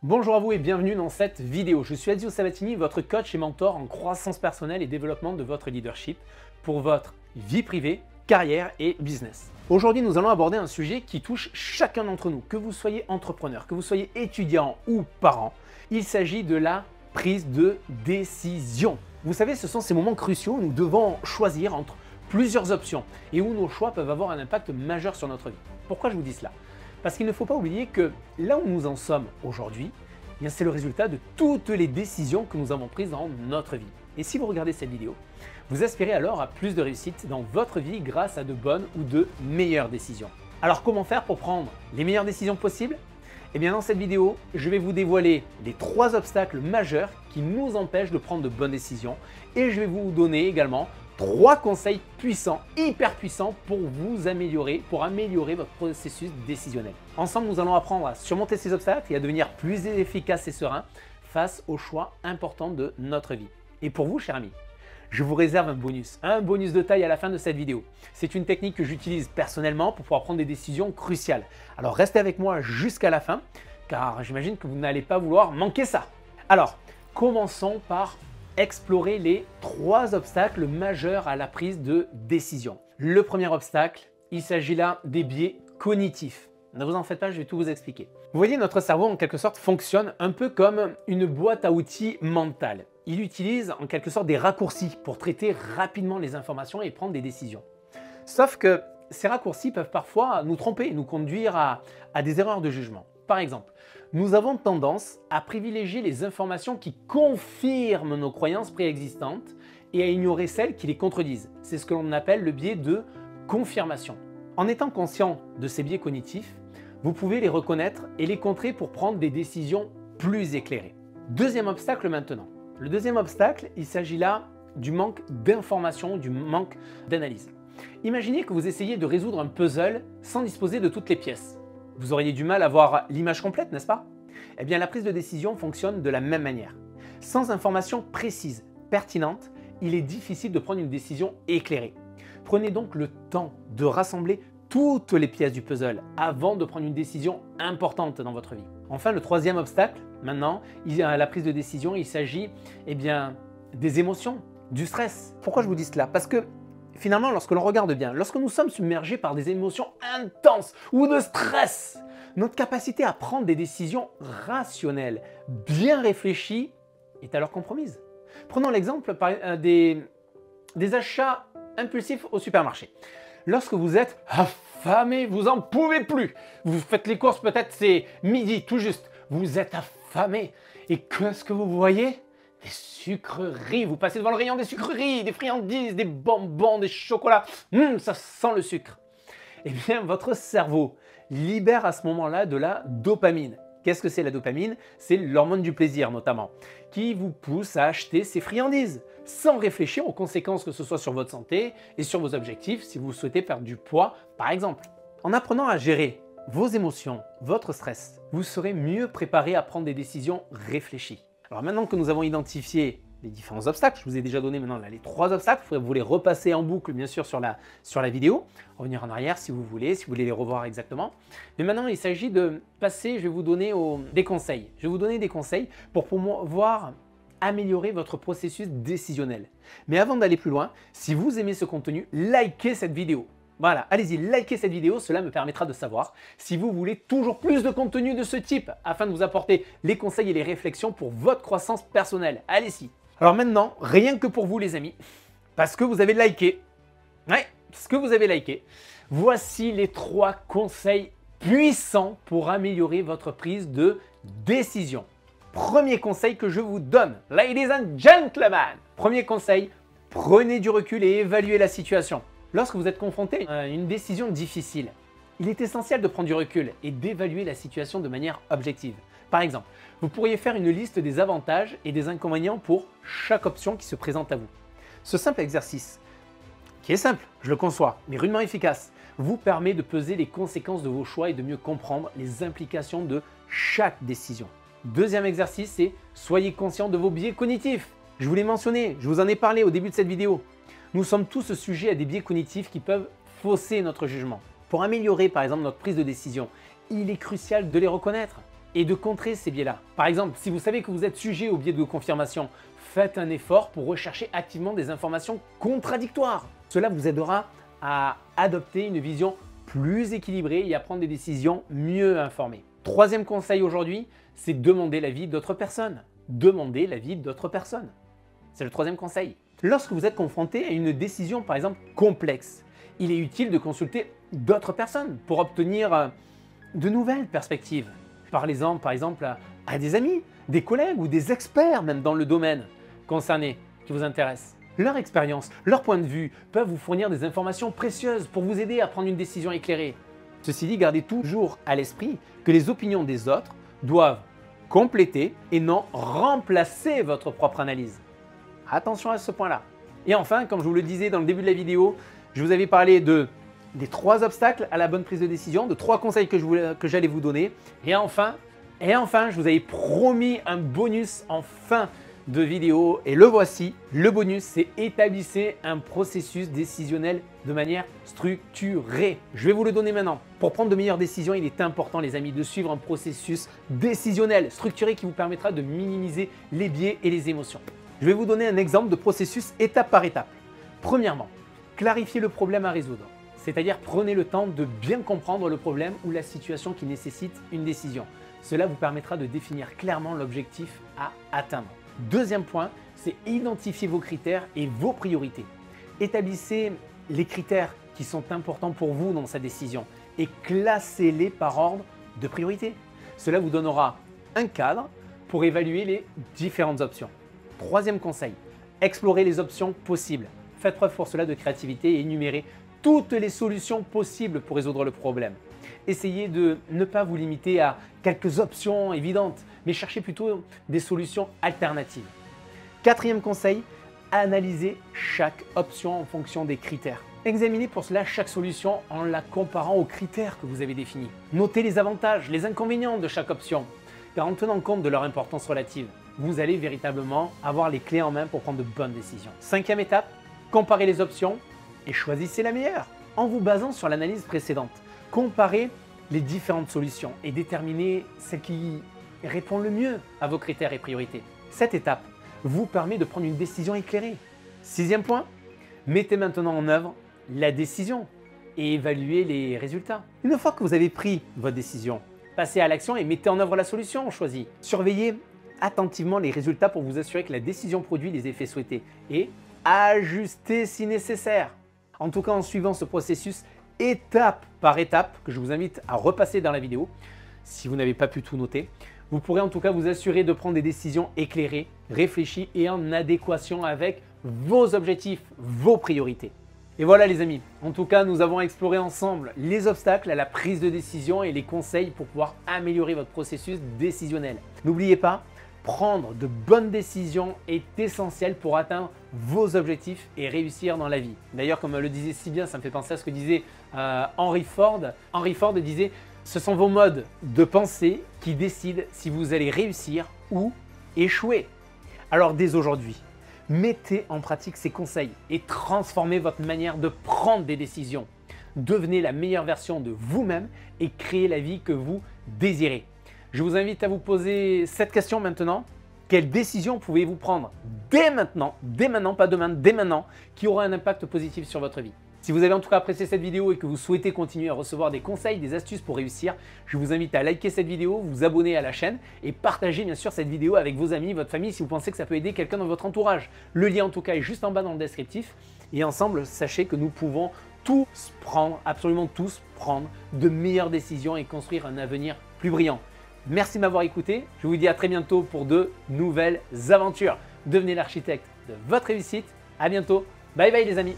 Bonjour à vous et bienvenue dans cette vidéo. Je suis Adil Sabatini, votre coach et mentor en croissance personnelle et développement de votre leadership pour votre vie privée, carrière et business. Aujourd'hui, nous allons aborder un sujet qui touche chacun d'entre nous, que vous soyez entrepreneur, que vous soyez étudiant ou parent. Il s'agit de la prise de décision. Vous savez, ce sont ces moments cruciaux où nous devons choisir entre plusieurs options et où nos choix peuvent avoir un impact majeur sur notre vie. Pourquoi je vous dis cela ? Parce qu'il ne faut pas oublier que là où nous en sommes aujourd'hui, c'est le résultat de toutes les décisions que nous avons prises dans notre vie. Et si vous regardez cette vidéo, vous aspirez alors à plus de réussite dans votre vie grâce à de bonnes ou de meilleures décisions. Alors comment faire pour prendre les meilleures décisions possibles ? Eh bien dans cette vidéo, je vais vous dévoiler les 3 obstacles majeurs qui nous empêchent de prendre de bonnes décisions et je vais vous donner également 3 conseils puissants, hyper puissants pour vous améliorer, votre processus décisionnel. Ensemble, nous allons apprendre à surmonter ces obstacles et à devenir plus efficace et serein face aux choix importants de notre vie. Et pour vous, cher ami, je vous réserve un bonus de taille à la fin de cette vidéo. C'est une technique que j'utilise personnellement pour pouvoir prendre des décisions cruciales. Alors restez avec moi jusqu'à la fin, car j'imagine que vous n'allez pas vouloir manquer ça. Alors, commençons par explorer les 3 obstacles majeurs à la prise de décision. Le premier obstacle, il s'agit là des biais cognitifs. Ne vous en faites pas, je vais tout vous expliquer. Vous voyez, notre cerveau en quelque sorte fonctionne un peu comme une boîte à outils mentale. Il utilise en quelque sorte des raccourcis pour traiter rapidement les informations et prendre des décisions. Sauf que ces raccourcis peuvent parfois nous tromper, nous conduire à des erreurs de jugement. Par exemple, nous avons tendance à privilégier les informations qui confirment nos croyances préexistantes et à ignorer celles qui les contredisent. C'est ce que l'on appelle le biais de confirmation. En étant conscient de ces biais cognitifs, vous pouvez les reconnaître et les contrer pour prendre des décisions plus éclairées. Deuxième obstacle maintenant. Le deuxième obstacle, il s'agit là du manque d'information, du manque d'analyse. Imaginez que vous essayez de résoudre un puzzle sans disposer de toutes les pièces. Vous auriez du mal à voir l'image complète, n'est-ce pas ? Eh bien, la prise de décision fonctionne de la même manière. Sans information précise, pertinente, il est difficile de prendre une décision éclairée. Prenez donc le temps de rassembler toutes les pièces du puzzle avant de prendre une décision importante dans votre vie. Enfin, le troisième obstacle, maintenant, à la prise de décision, il s'agit des émotions, du stress. Pourquoi je vous dis cela ? Parce que finalement, lorsque l'on regarde bien, lorsque nous sommes submergés par des émotions intenses ou de stress, notre capacité à prendre des décisions rationnelles, bien réfléchies, est alors compromise. Prenons l'exemple des achats impulsifs au supermarché. Lorsque vous êtes affamé, vous n'en pouvez plus, vous faites les courses, peut-être c'est midi tout juste, vous êtes affamé et qu'est-ce que vous voyez ? Des sucreries, vous passez devant le rayon des sucreries, des friandises, des bonbons, des chocolats, ça sent le sucre. Eh bien, votre cerveau libère à ce moment-là de la dopamine. Qu'est-ce que c'est la dopamine ? C'est l'hormone du plaisir notamment, qui vous pousse à acheter ces friandises, sans réfléchir aux conséquences que ce soit sur votre santé et sur vos objectifs si vous souhaitez perdre du poids par exemple. En apprenant à gérer vos émotions, votre stress, vous serez mieux préparé à prendre des décisions réfléchies. Alors maintenant que nous avons identifié les différents obstacles, je vous ai déjà donné maintenant les 3 obstacles, vous les repasser en boucle bien sûr sur la vidéo, revenir en arrière si vous voulez les revoir exactement. Mais maintenant il s'agit de passer, je vais vous donner des conseils. Je vais vous donner des conseils pour pouvoir améliorer votre processus décisionnel. Mais avant d'aller plus loin, si vous aimez ce contenu, likez cette vidéo. Voilà, allez-y, likez cette vidéo, cela me permettra de savoir si vous voulez toujours plus de contenu de ce type afin de vous apporter les conseils et les réflexions pour votre croissance personnelle. Allez-y. Alors maintenant, rien que pour vous les amis, parce que vous avez liké, voici les 3 conseils puissants pour améliorer votre prise de décision. Premier conseil que je vous donne, ladies and gentlemen. Premier conseil, prenez du recul et évaluez la situation. Lorsque vous êtes confronté à une décision difficile, il est essentiel de prendre du recul et d'évaluer la situation de manière objective. Par exemple, vous pourriez faire une liste des avantages et des inconvénients pour chaque option qui se présente à vous. Ce simple exercice, qui est simple, je le conçois, mais rudement efficace, vous permet de peser les conséquences de vos choix et de mieux comprendre les implications de chaque décision. Deuxième exercice, c'est soyez conscient de vos biais cognitifs. Je vous l'ai mentionné, je vous en ai parlé au début de cette vidéo. Nous sommes tous sujets à des biais cognitifs qui peuvent fausser notre jugement. Pour améliorer par exemple notre prise de décision, il est crucial de les reconnaître. et de contrer ces biais-là. Par exemple, si vous savez que vous êtes sujet au biais de confirmation, faites un effort pour rechercher activement des informations contradictoires. Cela vous aidera à adopter une vision plus équilibrée et à prendre des décisions mieux informées. Troisième conseil aujourd'hui, c'est demander l'avis d'autres personnes. Demandez l'avis d'autres personnes. C'est le troisième conseil. Lorsque vous êtes confronté à une décision, par exemple, complexe, il est utile de consulter d'autres personnes pour obtenir de nouvelles perspectives. Parlez-en, par exemple, à des amis, des collègues ou des experts même dans le domaine concerné qui vous intéresse. Leur expérience, leur point de vue peuvent vous fournir des informations précieuses pour vous aider à prendre une décision éclairée. Ceci dit, gardez toujours à l'esprit que les opinions des autres doivent compléter et non remplacer votre propre analyse. Attention à ce point-là. Et enfin, comme je vous le disais dans le début de la vidéo, je vous avais parlé des 3 obstacles à la bonne prise de décision, de 3 conseils que j'allais vous donner. Et enfin, je vous avais promis un bonus en fin de vidéo et le voici. Le bonus, c'est établissez un processus décisionnel de manière structurée. Je vais vous le donner maintenant. Pour prendre de meilleures décisions, il est important, les amis, de suivre un processus décisionnel structuré qui vous permettra de minimiser les biais et les émotions. Je vais vous donner un exemple de processus étape par étape. Premièrement, clarifiez le problème à résoudre. C'est-à-dire prenez le temps de bien comprendre le problème ou la situation qui nécessite une décision. Cela vous permettra de définir clairement l'objectif à atteindre. Deuxième point, c'est identifier vos critères et vos priorités. Établissez les critères qui sont importants pour vous dans cette décision et classez-les par ordre de priorité. Cela vous donnera un cadre pour évaluer les différentes options. Troisième conseil, explorez les options possibles. Faites preuve pour cela de créativité et énumérez toutes les solutions possibles pour résoudre le problème. Essayez de ne pas vous limiter à quelques options évidentes, mais cherchez plutôt des solutions alternatives. Quatrième conseil, analysez chaque option en fonction des critères. Examinez pour cela chaque solution en la comparant aux critères que vous avez définis. Notez les avantages, les inconvénients de chaque option, car en tenant compte de leur importance relative, vous allez véritablement avoir les clés en main pour prendre de bonnes décisions. Cinquième étape, comparez les options et choisissez la meilleure. En vous basant sur l'analyse précédente, comparez les différentes solutions et déterminez celle qui répond le mieux à vos critères et priorités. Cette étape vous permet de prendre une décision éclairée. Sixième point, mettez maintenant en œuvre la décision et évaluez les résultats. Une fois que vous avez pris votre décision, passez à l'action et mettez en œuvre la solution choisie. Surveillez attentivement les résultats pour vous assurer que la décision produit les effets souhaités et ajustez si nécessaire. En tout cas, en suivant ce processus étape par étape, que je vous invite à repasser dans la vidéo, si vous n'avez pas pu tout noter, vous pourrez en tout cas vous assurer de prendre des décisions éclairées, réfléchies et en adéquation avec vos objectifs, vos priorités. Et voilà les amis, en tout cas nous avons exploré ensemble les obstacles à la prise de décision et les conseils pour pouvoir améliorer votre processus décisionnel. N'oubliez pas, prendre de bonnes décisions est essentiel pour atteindre vos objectifs et réussir dans la vie. D'ailleurs, comme le disait si bien, ça me fait penser à ce que disait Henry Ford. Henry Ford disait « Ce sont vos modes de pensée qui décident si vous allez réussir ou échouer. » Alors dès aujourd'hui, mettez en pratique ces conseils et transformez votre manière de prendre des décisions. Devenez la meilleure version de vous-même et créez la vie que vous désirez. Je vous invite à vous poser cette question maintenant. Quelle décision pouvez-vous prendre dès maintenant, pas demain, dès maintenant, qui aura un impact positif sur votre vie? Si vous avez en tout cas apprécié cette vidéo et que vous souhaitez continuer à recevoir des conseils, des astuces pour réussir, je vous invite à liker cette vidéo, vous abonner à la chaîne et partager bien sûr cette vidéo avec vos amis, votre famille si vous pensez que ça peut aider quelqu'un dans votre entourage. Le lien en tout cas est juste en bas dans le descriptif et ensemble, sachez que nous pouvons tous prendre, absolument tous prendre de meilleures décisions et construire un avenir plus brillant. Merci de m'avoir écouté, je vous dis à très bientôt pour de nouvelles aventures. Devenez l'architecte de votre réussite, à bientôt, bye bye les amis.